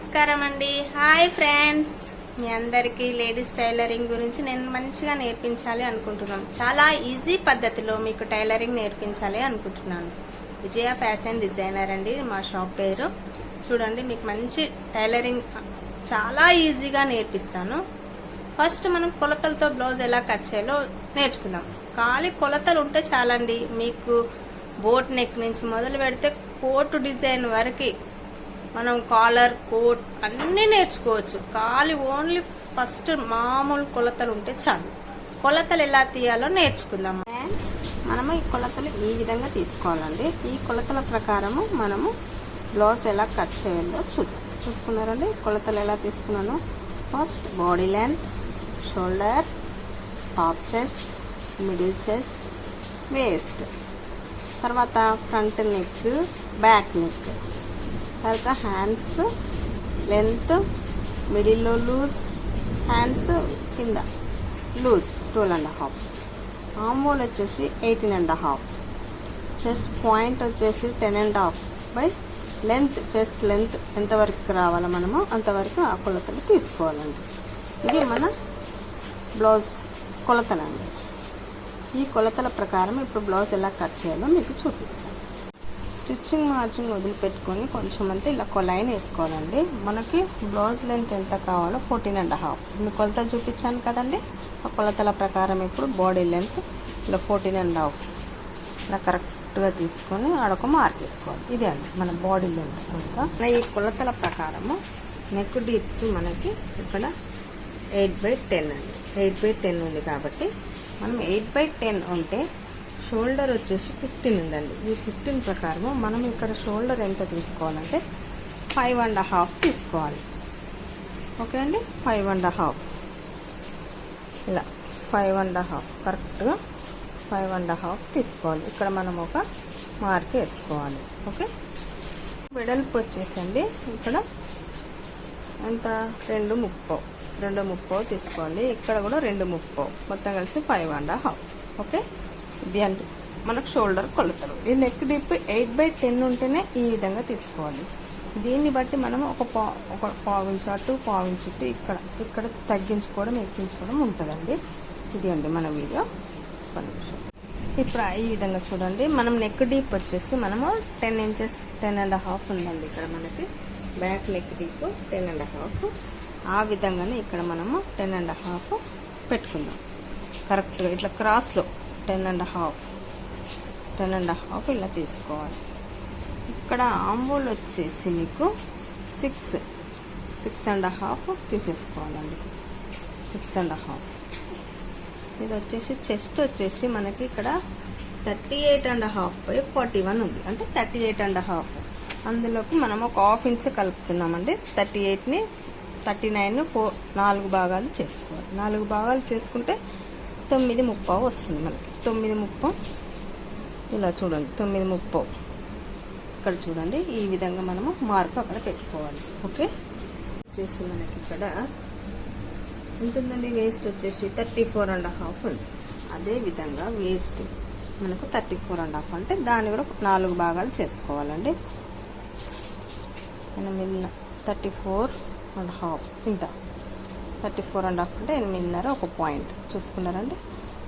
నమస్కారం అండి. Hi friends, మీ అందరికీ లేడీస్ టైలరింగ్ గురించి నేను మంచిగా నేర్పించాలి అనుకుంటున్నాను. చాలా ఈజీ పద్ధతిలో మీకు టైలరింగ్ నేర్పించాలి అనుకుంటున్నాను. విజయ ఫ్యాషన్ డిజైనర్ అండి మా షాప్ పేరు. చూడండి, మీకు మంచి టైలరింగ్ చాలా ఈజీగా నేర్పిస్తాను. ఫస్ట్ మనం కొలతలతో బ్లౌజ్ ఎలా కట్ చేయాలో నేర్చుకుందాం. ఖాళీ కొలతలు ఉంటే చాలండి. మీకు బోట్ నెక్ నుంచి మొదలు పెడితే కోట్ డిజైన్ వరకు మనం కాలర్, కోట్ అన్నీ నేర్చుకోవచ్చు. ఖాళీ ఓన్లీ ఫస్ట్ మామూలు కొలతలు ఉంటే చాలు. కొలతలు ఎలా తీయాలో నేర్చుకుందాం. మనము ఈ కొలతలు ఈ విధంగా తీసుకోవాలండి. ఈ కొలతల ప్రకారము మనము బ్లౌజ్ ఎలా కట్ చేయాలో చూసుకున్నారండి. కొలతలు ఎలా తీసుకున్నాను? First body length, shoulder, top chest, middle chest, waste, తర్వాత ఫ్రంట్ నెక్, బ్యాక్ నెక్, తర్వాత హ్యాండ్స్ లెంత్, మిడిల్లో లూజ్, హ్యాండ్స్ కింద లూజ్ 12.5, ఆర్మ్ హోల్ వచ్చేసి 18.5, చెస్ట్ పాయింట్ వచ్చేసి 10.5 బై లెంత్. చెస్ట్ లెంత్ ఎంతవరకు రావాలో మనము అంతవరకు ఆ కొలతలు తీసుకోవాలండి. ఇది మన బ్లౌజ్ కొలతలండి. ఈ కొలతల ప్రకారం ఇప్పుడు బ్లౌజ్ ఎలా కట్ చేయాలో మీకు చూపిస్తాను. స్టిచ్చింగ్ మార్జిన్ వదిలిపెట్టుకొని కొంచెం అంతా ఇలా లైన్ వేసుకోవాలండి. మనకి బ్లౌజ్ లెంత్ ఎంత కావాలో 14.5 మీకు కొలతలు చూపించాను కదండి. ఆ కొలతల ప్రకారం ఇప్పుడు బాడీ లెంత్ ఇలా 14.5 ఇలా కరెక్ట్గా తీసుకొని ఆడొక మార్క్ వేసుకోవాలి. ఇదే అండి మన బాడీ లెంత్ అంతా. ఈ కొలతల ప్రకారము నెక్ డీప్స్ మనకి ఇక్కడ 8/10 అండి. 8/10 ఉంది కాబట్టి మనం 8/10 ఉంటే షోల్డర్ వచ్చేసి 15 ఉందండి. ఈ 15 ప్రకారము మనం ఇక్కడ షోల్డర్ ఎంత తీసుకోవాలంటే 5.5 తీసుకోవాలి. ఓకే అండి, 5.5 ఇలా 5.5 కరెక్ట్గా 5.5 తీసుకోవాలి. ఇక్కడ మనం ఒక మార్క్ వేసుకోవాలి. ఓకే, వెడల్పు వచ్చేసండి ఇక్కడ ఎంత 2.30 తీసుకోవాలి. ఇక్కడ కూడా 2.30, మొత్తం కలిసి 5.5. ఓకే, ఇది అంటే మనకు షోల్డర్ కొలతలు. ఈ నెక్ డీప్ 8/10 ఉంటేనే ఈ విధంగా తీసుకోవాలి. దీన్ని బట్టి మనం ఒక పావు ఇంచు అటు, పావు ఇంచు ఇటు ఇక్కడ తగ్గించుకోవడం, ఎక్కించుకోవడం ఉంటుందండి. ఇది అండి మన వీడియో. ఇప్పుడు ఈ విధంగా చూడండి. మనం నెక్ డీప్ వచ్చేసి మనము 10 ఇంచెస్ 10.5 ఉందండి. ఇక్కడ మనకి బ్యాక్ నెక్ డీప్ 10.5. ఆ విధంగానే ఇక్కడ మనము 10.5 పెట్టుకుందాం. కరెక్ట్గా ఇట్లా క్రాస్లో 10.5 ఇలా తీసుకోవాలి. ఇక్కడ ఆర్మ్ హోల్ వచ్చేసి మీకు 6.5 తీసేసుకోవాలండి. 6.5. ఇది వచ్చేసి చెస్ట్ వచ్చేసి మనకి ఇక్కడ 38.5/41 ఉంది. అంటే 38.5. అందులోకి మనం ఒక 1/2 ఇంచ్ కలుపుతున్నామండి. 38ని 39 4 భాగాలు చేసుకోవాలి. 4 భాగాలు చేసుకుంటే 9.30 వస్తుంది మనకి. 9.30 ఇలా చూడండి, 9.30 ఇక్కడ చూడండి. ఈ విధంగా మనము మార్క్ అక్కడ పెట్టుకోవాలి. ఓకే, వచ్చేసి మనకి ఇక్కడ ఉంటుందండి. వేస్ట్ వచ్చేసి 34.5 ఉంది. అదే విధంగా వేస్ట్ మనకు 34.5 అంటే దాన్ని కూడా 4 భాగాలు చేసుకోవాలండి. మనం 34.5 ఇంత 34.5 అంటే 8.5 ఒక పాయింట్ చూసుకున్నారండి.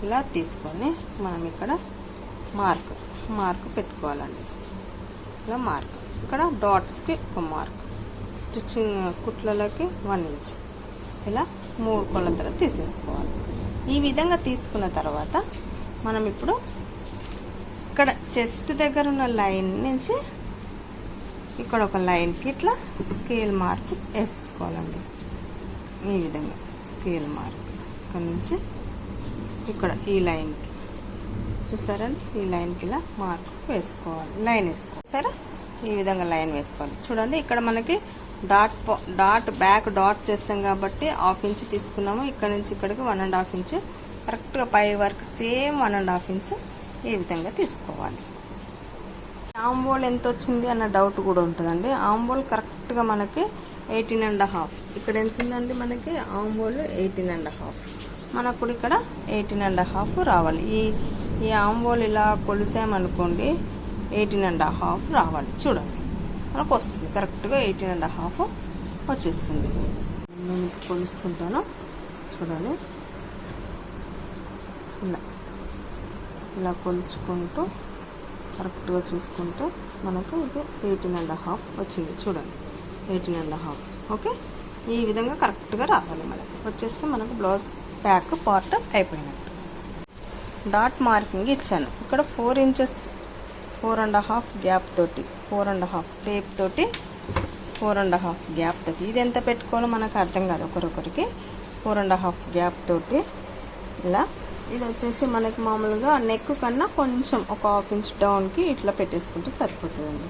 ఇలా తీసుకొని మనం ఇక్కడ మార్క్ పెట్టుకోవాలండి. ఇలా మార్క్ ఇక్కడ డాట్స్కి ఒక మార్క్, స్టిచ్చింగ్ కుట్లలోకి 1 ఇంచ్ ఇలా 3 కొలతలు తీసేసుకోవాలి. ఈ విధంగా తీసుకున్న తర్వాత మనం ఇప్పుడు ఇక్కడ చెస్ట్ దగ్గర ఉన్న లైన్ నుంచి ఇక్కడ ఒక లైన్కి ఇట్లా స్కేల్ మార్క్ వేసేసుకోవాలండి. ఈ విధంగా స్కేల్ మార్క్ ఇక్కడ నుంచి ఇక్కడ ఈ లైన్కి చూసారండి. ఈ లైన్కి ఇలా మార్క్ వేసుకోవాలి. లైన్ వేసుకోవాలి సరే. ఈ విధంగా లైన్ వేసుకోవాలి. చూడండి, ఇక్కడ మనకి డాట్ బ్యాక్ డాట్ చేస్తాం కాబట్టి 1/2 ఇంచ్ తీసుకున్నాము. ఇక్కడ నుంచి ఇక్కడికి 1.5 ఇంచ్ కరెక్ట్గా పై వరకు సేమ్ 1.5 ఇంచ్ ఈ విధంగా తీసుకోవాలి. ఆర్మ్ హోల్ ఎంత వచ్చింది అన్న డౌట్ కూడా ఉంటుందండి. ఆర్మ్ హోల్ కరెక్ట్గా మనకి 18.5. ఇక్కడ ఎంత ఉందండి మనకి ఆర్మ్ హోల్ 18.5. మనకు ఇక్కడ 18.5 రావాలి. ఈ ఆర్మ్ హోల్ ఇలా కొలిసామనుకోండి 18.5 రావాలి. చూడండి, మనకు వస్తుంది కరెక్ట్గా 18.5 వచ్చేస్తుంది. నేను కొలుస్తుంటాను చూడండి. ఇలా కొలుచుకుంటూ కరెక్ట్గా చూసుకుంటూ మనకు ఇది 18.5 వచ్చింది చూడండి. 18.5 ఓకే. ఈ విధంగా కరెక్ట్గా రావాలి. మనకి వచ్చేస్తే మనకు బ్లౌజ్ బ్యాక్ పార్ట్ అయిపోయినట్టు. డాట్ మార్కింగ్ ఇచ్చాను ఇక్కడ 4 ఇంచెస్ 4.5 గ్యాప్ తోటి 4.5 టేప్ తోటి 4.5 గ్యాప్ తోటి. ఇది ఎంత పెట్టుకోవాలో మనకు అర్థం కాదు ఒకరొకరికి. 4.5 గ్యాప్ తోటి ఇలా. ఇది వచ్చేసి మనకి మామూలుగా నెక్ కన్నా కొంచెం ఒక 1/2 ఇంచ్ డౌన్కి ఇట్లా పెట్టేసుకుంటే సరిపోతుందండి.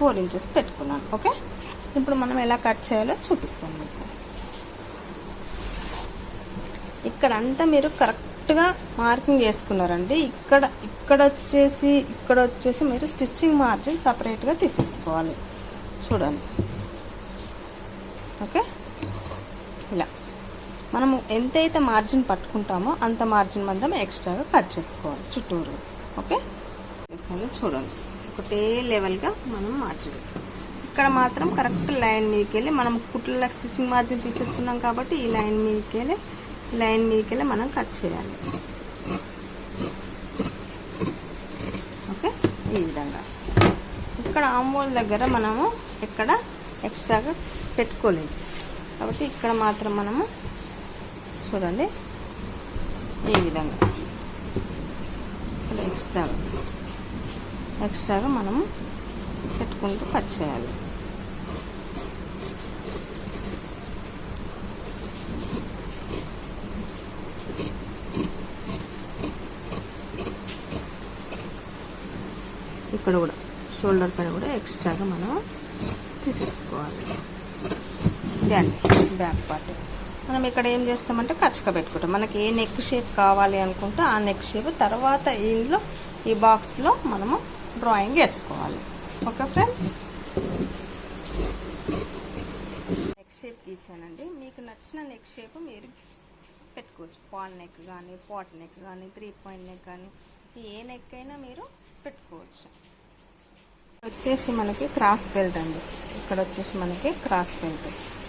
4 ఇంచెస్ పెట్టుకున్నాను. ఓకే. ఇప్పుడు మనం ఎలా కట్ చేయాలో చూపిస్తాను మీకు. ఇక్కడ అంతా మీరు కరెక్ట్గా మార్కింగ్ చేసుకున్నారండి. ఇక్కడ వచ్చేసి మీరు స్టిచ్చింగ్ మార్జిన్ సపరేట్గా తీసేసుకోవాలి చూడండి. ఓకే. ఇలా మనము ఎంతైతే మార్జిన్ పట్టుకుంటామో అంత మార్జిన్ మందం ఎక్స్ట్రాగా కట్ చేసుకోవాలి చుట్టూరు. ఓకే. చూడండి ఒకటే లెవెల్గా మనం మార్జిన్ వేసుకోవాలి. ఇక్కడ మాత్రం కరెక్ట్ లైన్ మీదకి వెళ్ళి మనం కుట్ల స్టిచ్చింగ్ మార్జిన్ తీసేస్తున్నాం కాబట్టి ఈ లైన్ మీదకి వెళ్ళి మనం కట్ చేయాలి. ఓకే. ఈ విధంగా ఇక్కడ ఆమ్హోల్ దగ్గర మనము ఎక్కడ ఎక్స్ట్రాగా పెట్టుకోలేదు కాబట్టి ఇక్కడ మాత్రం మనము చూడండి ఈ విధంగా ఎక్స్ట్రాగా మనము పెట్టుకుంటూ కట్ చేయాలి. ఇక్కడ కూడా షోల్డర్ పైన కూడా ఎక్స్ట్రాగా మనం తీసేసుకోవాలి. ఇదే అండి బ్యాక్ పార్ట్. మనం ఇక్కడ ఏం చేస్తామంటే కచ్చక పెట్టుకుంటాం. మనకి ఏ నెక్ షేప్ కావాలి అనుకుంటే ఆ నెక్ షేప్ తర్వాత ఇందులో ఈ బాక్స్లో మనము డ్రాయింగ్ వేసుకోవాలి. Okay friends. నెక్ షేప్ గీసానండి. మీకు నచ్చిన నెక్ షేప్ మీరు పెట్టుకోవచ్చు. పాల్ నెక్ కానీ పాట్ నెక్ కానీ 3 పాయింట్ నెక్ కానీ ఏ నెక్ అయినా మీరు పెట్టుకోవచ్చు. వచ్చేసి మనకి క్రాస్ బెల్ట్ అండి. ఇక్కడ వచ్చేసి మనకి క్రాస్ బెల్ట్.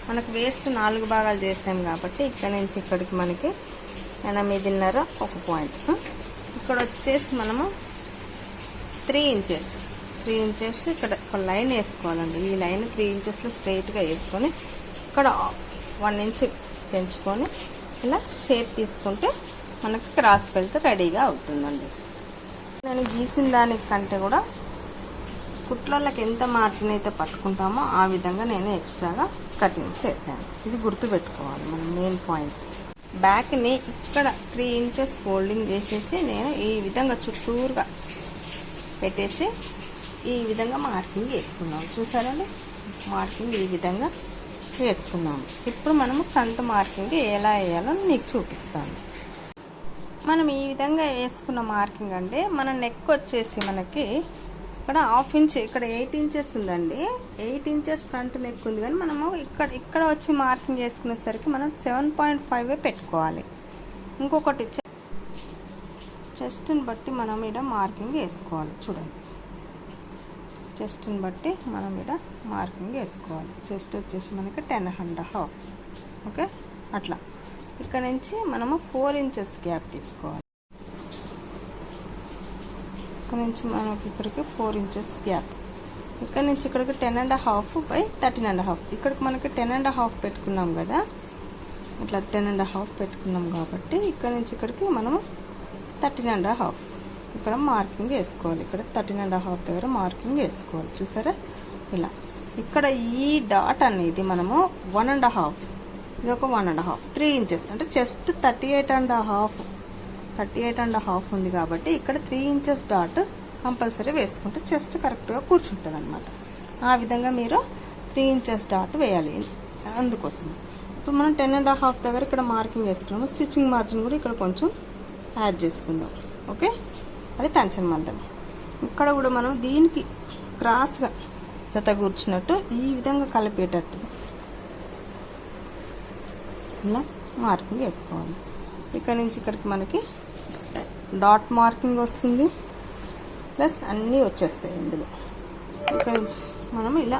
మనకు వేస్ట్ 4 భాగాలు చేసాం కాబట్టి ఇక్కడ నుంచి ఇక్కడికి మనకి 8.5 ఒక పాయింట్. ఇక్కడ వచ్చేసి మనము 3 ఇంచెస్ ఇక్కడ ఒక లైన్ వేసుకోవాలండి. ఈ లైన్ 3 ఇంచెస్లో స్ట్రైట్గా వేసుకొని ఇక్కడ 1 ఇంచ్ పెంచుకొని ఇలా షేప్ తీసుకుంటే మనకి క్రాస్ బెల్ట్ రెడీగా అవుతుందండి. నేను గీసిన దానికంటే కూడా కుట్లకి ఎంత మార్జిన్ అయితే పట్టుకుంటామో ఆ విధంగా నేను ఎక్స్ట్రాగా కటింగ్ చేశాను. ఇది గుర్తుపెట్టుకోవాలి మనం మెయిన్ పాయింట్. బ్యాక్ని ఇక్కడ 3 ఇంచెస్ ఫోల్డింగ్ చేసేసి నేను ఈ విధంగా చుట్టూరుగా పెట్టేసి ఈ విధంగా మార్కింగ్ వేసుకున్నాము. చూసారండి మార్కింగ్ ఈ విధంగా వేసుకున్నాము. ఇప్పుడు మనము ఫ్రంట్ మార్కింగ్ ఎలా వేయాలో మీకు చూపిస్తాను. మనం ఈ విధంగా వేసుకున్న మార్కింగ్ అంటే మన నెక్ వచ్చేసి మనకి ఇక్కడ 1/2 ఇంచ్ ఇక్కడ 8 ఇంచెస్ ఉందండి. 8 ఇంచెస్ ఫ్రంట్ నెక్ ఉంది కానీ మనము ఇక్కడ వచ్చి మార్కింగ్ చేసుకునేసరికి మనం 7.5 పెట్టుకోవాలి. ఇంకొకటి చెస్ట్ని బట్టి మనం ఇక్కడ మార్కింగ్ వేసుకోవాలి. చూడండి చెస్ట్ని బట్టి మనం ఇక్కడ మార్కింగ్ వేసుకోవాలి. చెస్ట్ వచ్చేసి మనకి 10.5. ఓకే. అట్లా ఇక్కడ నుంచి మనము 4 ఇంచెస్ గ్యాప్ తీసుకోవాలి. ఇక్కడ నుంచి మనకి ఇక్కడికి 4 ఇంచెస్ గ్యాప్. ఇక్కడ నుంచి ఇక్కడికి 10.5 by 13.5. ఇక్కడికి మనకి 10.5 పెట్టుకున్నాం కదా. ఇట్లా 10.5 పెట్టుకున్నాం కాబట్టి ఇక్కడ నుంచి ఇక్కడికి మనము 13.5 ఇక్కడ మార్కింగ్ వేసుకోవాలి. ఇక్కడ 13.5 దగ్గర మార్కింగ్ వేసుకోవాలి. చూసారా ఇలా. ఇక్కడ ఈ డాట్ అనేది మనము 1.5 ఇది ఒక 1.5 3 ఇంచెస్ అంటే చెస్ట్ 38.5 ఉంది కాబట్టి ఇక్కడ 3 ఇంచెస్ డాట్ కంపల్సరీ వేసుకుంటే చెస్ట్ కరెక్ట్గా కూర్చుంటుంది అనమాట. ఆ విధంగా మీరు 3 ఇంచెస్ డాట్ వేయాలి. అందుకోసం ఇప్పుడు మనం 10.5 దగ్గర ఇక్కడ మార్కింగ్ వేసుకున్నాము. స్టిచ్చింగ్ మార్జిన్ కూడా ఇక్కడ కొంచెం యాడ్ చేసుకుందాం. ఓకే. అది టెన్షన్ మందం. ఇక్కడ కూడా మనం దీనికి క్రాస్గా జత కూర్చున్నట్టు ఈ విధంగా కలిపేటట్టు ఇలా మార్కింగ్ వేసుకోవాలి. ఇక్కడ నుంచి ఇక్కడికి మనకి డాట్ మార్కింగ్ వస్తుంది ప్లస్ అన్నీ వచ్చేస్తాయి ఇందులో. ఇక్కడ నుంచి మనం ఇలా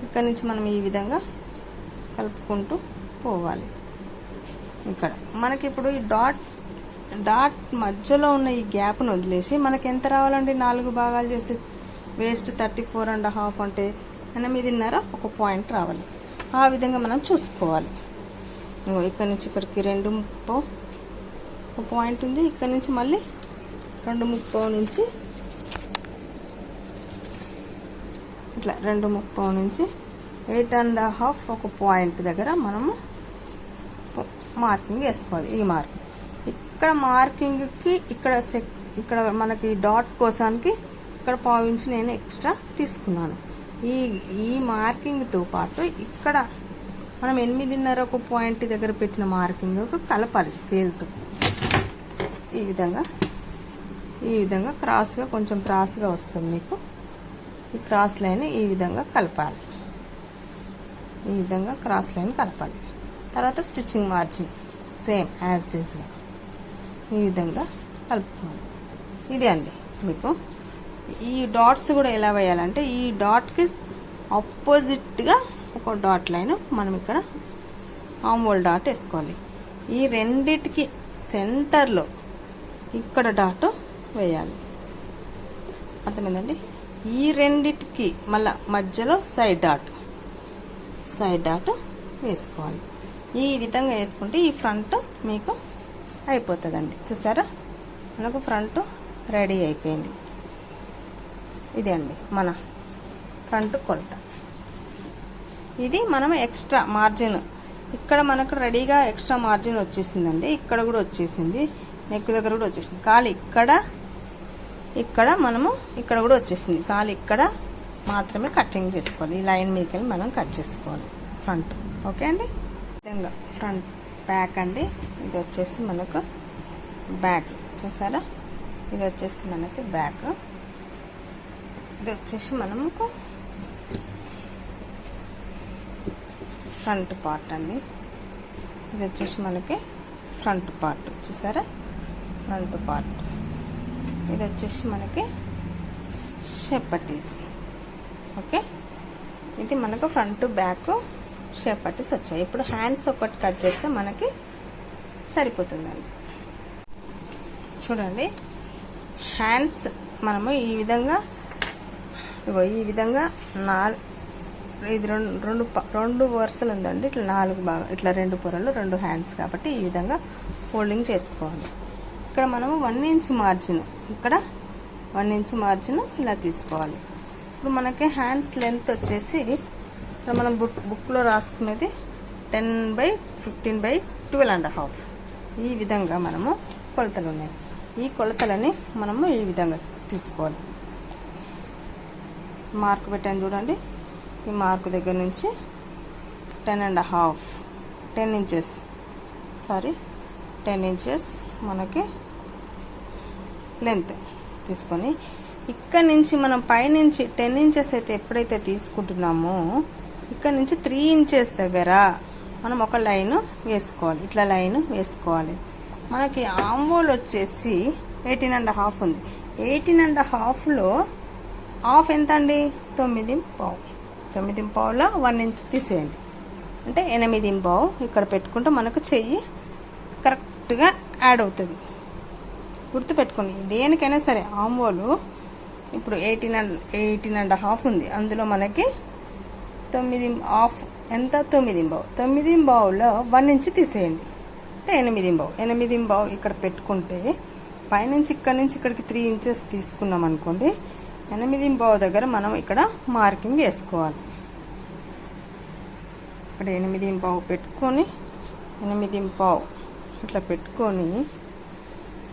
ఇక్కడ నుంచి మనం ఈ విధంగా కలుపుకుంటూ పోవాలి. ఇక్కడ మనకి ఇప్పుడు ఈ డాట్ మధ్యలో ఉన్న ఈ గ్యాప్ను వదిలేసి మనకి ఎంత రావాలండి, 4 భాగాలు చేసి వేస్ట్ 34.5 అంటే 8.5 ఒక పాయింట్ రావాలి. ఆ విధంగా మనం చూసుకోవాలి. ఇక్కడ నుంచి ఇక్కడికి 2.5 ఒక పాయింట్ ఉంది. ఇక్కడ నుంచి మళ్ళీ 2.5 నుంచి ఇట్లా 2.5 నుంచి 8.5 ఒక పాయింట్ దగ్గర మనము మార్కింగ్ వేసుకోవాలి. ఈ మార్క్ ఇక్కడ మార్కింగ్కి ఇక్కడ మనకి డాట్ కోసానికి ఇక్కడ 1/2 ఇంచ్ నేను ఎక్స్ట్రా తీసుకున్నాను. ఈ మార్కింగ్తో పాటు ఇక్కడ మనం 8.5 ఒక పాయింట్ దగ్గర పెట్టిన మార్కింగ్ కలపాలి స్కేల్తో. ఈ విధంగా క్రాస్గా, కొంచెం క్రాస్గా వస్తుంది మీకు. ఈ క్రాస్ లైన్ ఈ విధంగా కలపాలి. ఈ విధంగా క్రాస్ లైన్ కలపాలి. తర్వాత stitching margin same as it ఈజ్గా ఈ విధంగా కలుపుకోవాలి. ఇది అండి మీకు. ఈ డాట్స్ కూడా ఎలా వేయాలంటే ఈ డాట్కి ఆపోజిట్గా ఒక డాట్ లైన్ మనం ఇక్కడ ఆమ్హోల్ డాట్ వేసుకోవాలి. ఈ రెండిటికి సెంటర్లో ఇక్కడ డాట్ వేయాలి. అర్థమైందండి? ఈ రెండిటికి మళ్ళా మధ్యలో సైడ్ డాట్ వేసుకోవాలి. ఈ విధంగా వేసుకుంటే ఈ ఫ్రంట్ మీకు అయిపోతుందండి. చూసారా, మనకు ఫ్రంట్ రెడీ అయిపోయింది. ఇది అండి మన ఫ్రంట్ కొలత. ఇది మనం ఎక్స్ట్రా మార్జిన్ ఇక్కడ మనకు రెడీగా ఎక్స్ట్రా మార్జిన్ వచ్చేసిందండి. ఇక్కడ కూడా వచ్చేసింది, నెక్ దగ్గర కూడా వచ్చేసింది. కాలు ఇక్కడ మనము ఇక్కడ కూడా వచ్చేసింది. కాలు ఇక్కడ మాత్రమే కటింగ్ చేసుకోవాలి. ఈ లైన్ మీదకి మనం కట్ చేసుకోవాలి ఫ్రంట్. ఓకే అండి. విధంగా ఫ్రంట్ బ్యాక్ అండి. ఇది వచ్చేసి మనకు బ్యాక్. చూసారా, ఇది వచ్చేసి మనకి బ్యాక్. ఇది వచ్చేసి మనకు ఫ్రంట్ పార్ట్ అండి. ఇది వచ్చేసి మనకి ఫ్రంట్ పార్ట్. చూసారా, ఫ్రంట్ పార్ట్. ఇది వచ్చేసి మనకి షేప్ పట్టీస్. ఓకే, ఇది మనకు ఫ్రంట్ బ్యాక్ షేప్ పట్టీస్ వచ్చాయి. ఇప్పుడు హ్యాండ్స్ ఒకటి కట్ చేస్తే మనకి సరిపోతుందండి. చూడండి, హ్యాండ్స్ మనము ఈ విధంగా ఇది రెండు వరుసలు ఉందండి. ఇట్లా 4 భాగాలు, ఇట్లా 2 పొరలు 2 హ్యాండ్స్ కాబట్టి ఈ విధంగా ఫోల్డింగ్ చేసుకోవాలి. ఇక్కడ మనము 1 ఇంచ్ మార్జిన్, ఇక్కడ 1 ఇంచ్ మార్జిన్ ఇలా తీసుకోవాలి. ఇప్పుడు మనకి హ్యాండ్స్ లెంత్ వచ్చేసి ఇక్కడ మనం బుక్లో రాసుకునేది 10/15/12.5. ఈ విధంగా మనము కొలతలు ఉన్నాయి. ఈ కొలతలని మనము ఈ విధంగా తీసుకోవాలి. మార్క్ పెట్టాను చూడండి. ఈ మార్క్ దగ్గర నుంచి 10 ఇంచెస్ మనకి లెంత్ తీసుకొని ఇక్కడ నుంచి మనం పైనుంచి 10 ఇంచెస్ అయితే ఎప్పుడైతే తీసుకుంటున్నామో ఇక్కడ నుంచి 3 ఇంచెస్ దగ్గర మనం ఒక లైన్ వేసుకోవాలి. ఇట్లా లైన్ వేసుకోవాలి. మనకి ఆమ్హోల్ వచ్చేసి 18.5 ఉంది. 18.5లో హాఫ్ ఎంత అండి? 9.5. 9.5లో 1 ఇంచ్ తీసేయండి, అంటే 8.5 ఇక్కడ పెట్టుకుంటే మనకు చెయ్యి కరెక్ట్గా యాడ్ అవుతుంది. గుర్తుపెట్టుకోండి, దేనికైనా సరే ఆమ్హోల్ ఇప్పుడు 18.5 ఉంది. అందులో మనకి 9.5 ఎంత? 9.5. 9.5లో 1 ఇంచ్ తీసేయండి, అంటే 8.5. 8.5 ఇక్కడ పెట్టుకుంటే పైనుంచి ఇక్కడ నుంచి ఇక్కడికి 3 ఇంచెస్ తీసుకున్నాం అనుకోండి. 8.5 దగ్గర మనం ఇక్కడ మార్కింగ్ వేసుకోవాలి. ఇక్కడ 8.5 పెట్టుకొని 8.5 ఇట్లా పెట్టుకొని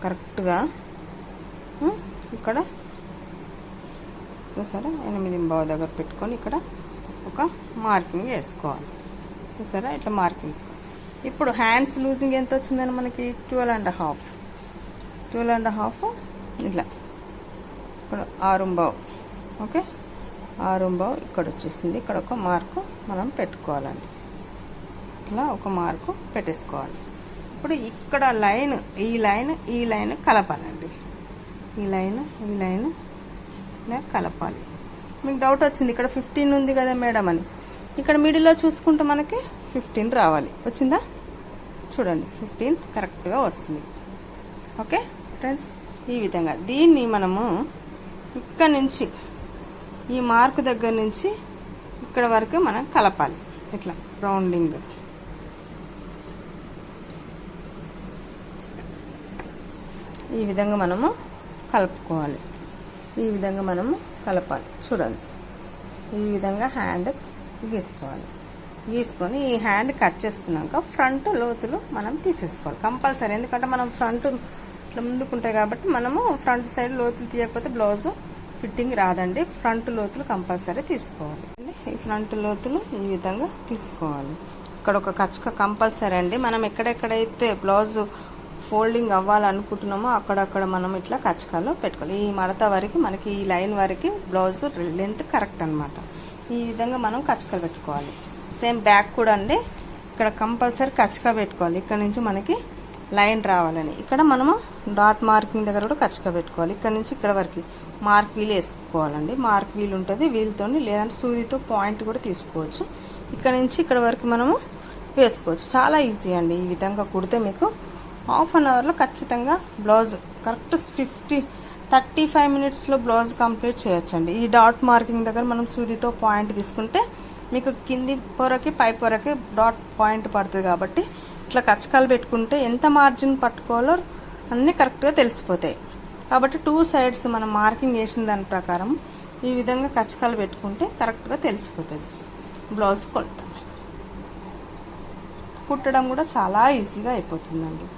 కరెక్ట్గా ఇక్కడ చూసారా 8.5 దగ్గర పెట్టుకొని ఇక్కడ ఒక మార్కింగ్ వేసుకోవాలి. చూసారా, ఇట్లా మార్కింగ్. ఇప్పుడు హ్యాండ్స్ లూజింగ్ ఎంత వచ్చిందని మనకి 12.5 ఇట్లా ఇక్కడ 6.5. ఓకే, 6.5 ఇక్కడ వచ్చేసింది. ఇక్కడ ఒక మార్కు మనం పెట్టుకోవాలండి. ఇట్లా ఒక మార్కు పెట్టేసుకోవాలి. ఇప్పుడు ఇక్కడ లైన్ ఈ లైన్ కలపాలండి. ఈ లైన్ ఇలా కలపాలి. మీకు డౌట్ వచ్చింది, ఇక్కడ 15 ఉంది కదా మేడం అని. ఇక్కడ మిడిల్లో చూసుకుంటే మనకి 15 రావాలి. వచ్చిందా? చూడండి 15 కరెక్ట్గా వస్తుంది. ఓకే ఫ్రెండ్స్, ఈ విధంగా దీన్ని మనము ఇక్కడ నుంచి ఈ మార్క్ దగ్గర నుంచి ఇక్కడ వరకు మనం కలపాలి. ఇట్లా రౌండింగ్ ఈ విధంగా మనము కలుపుకోవాలి. ఈ విధంగా మనము కలపాలి. చూడండి ఈ విధంగా హ్యాండ్ గీసుకోవాలి. గీసుకొని ఈ హ్యాండ్ కట్ చేసుకున్నాక ఫ్రంట్ లోతులు మనం తీసేసుకోవాలి కంపల్సరీ. ఎందుకంటే మనం ఫ్రంట్ ఇట్లా ముందుకుంటాయి కాబట్టి మనము ఫ్రంట్ సైడ్ లోతులు తీయకపోతే బ్లౌజ్ ఫిట్టింగ్ రాదండి. ఫ్రంట్ లోతులు కంపల్సరీ తీసుకోవాలి. ఈ ఫ్రంట్ లోతులు ఈ విధంగా తీసుకోవాలి. ఇక్కడ ఒక కచ్చక కంపల్సరీ అండి. మనం ఎక్కడెక్కడైతే బ్లౌజ్ ఫోల్డింగ్ అవ్వాలనుకుంటున్నామో అక్కడక్కడ మనం ఇట్లా కచ్చకాలు పెట్టుకోవాలి. ఈ మడత వరకు మనకి ఈ లైన్ వరకు బ్లౌజ్ లెంత్ కరెక్ట్ అన్నమాట. ఈ విధంగా మనం కచ్చకాలు పెట్టుకోవాలి. సేమ్ బ్యాక్ కూడా అండి, ఇక్కడ కంపల్సరీ కచ్చక పెట్టుకోవాలి. ఇక్కడ నుంచి మనకి లైన్ రావాలని ఇక్కడ మనము డాట్ మార్కింగ్ దగ్గర కూడా కచ్చక పెట్టుకోవాలి. ఇక్కడ నుంచి ఇక్కడ వరకు మార్క్ వీల్ వేసుకోవాలండి. మార్క్ వీల్ ఉంటుంది, వీల్తో లేదంటే సూదితో పాయింట్ కూడా తీసుకోవచ్చు. ఇక్కడ నుంచి ఇక్కడ వరకు మనము వేసుకోవచ్చు. చాలా ఈజీ అండి. ఈ విధంగా కుడితే మీకు హాఫ్ అన్ అవర్లో ఖచ్చితంగా బ్లౌజ్ కరెక్ట్ 35 మినిట్స్లో బ్లౌజ్ కంప్లీట్ చేయొచ్చండి. ఈ డాట్ మార్కింగ్ దగ్గర మనం సూదితో పాయింట్ తీసుకుంటే మీకు కింది పొరకి పై పొరకి డాట్ పాయింట్ పడుతుంది. కాబట్టి ఇట్లా కచ్చకాలు పెట్టుకుంటే ఎంత మార్జిన్ పట్టుకోవాలో అన్నీ కరెక్ట్గా తెలిసిపోతాయి. కాబట్టి 2 సైడ్స్ మనం మార్కింగ్ చేసిన దాని ప్రకారం ఈ విధంగా కచ్చకాలు పెట్టుకుంటే కరెక్ట్గా తెలిసిపోతుంది. బ్లౌజ్ కొలత కుట్టడం కూడా చాలా ఈజీగా అయిపోతుందండి.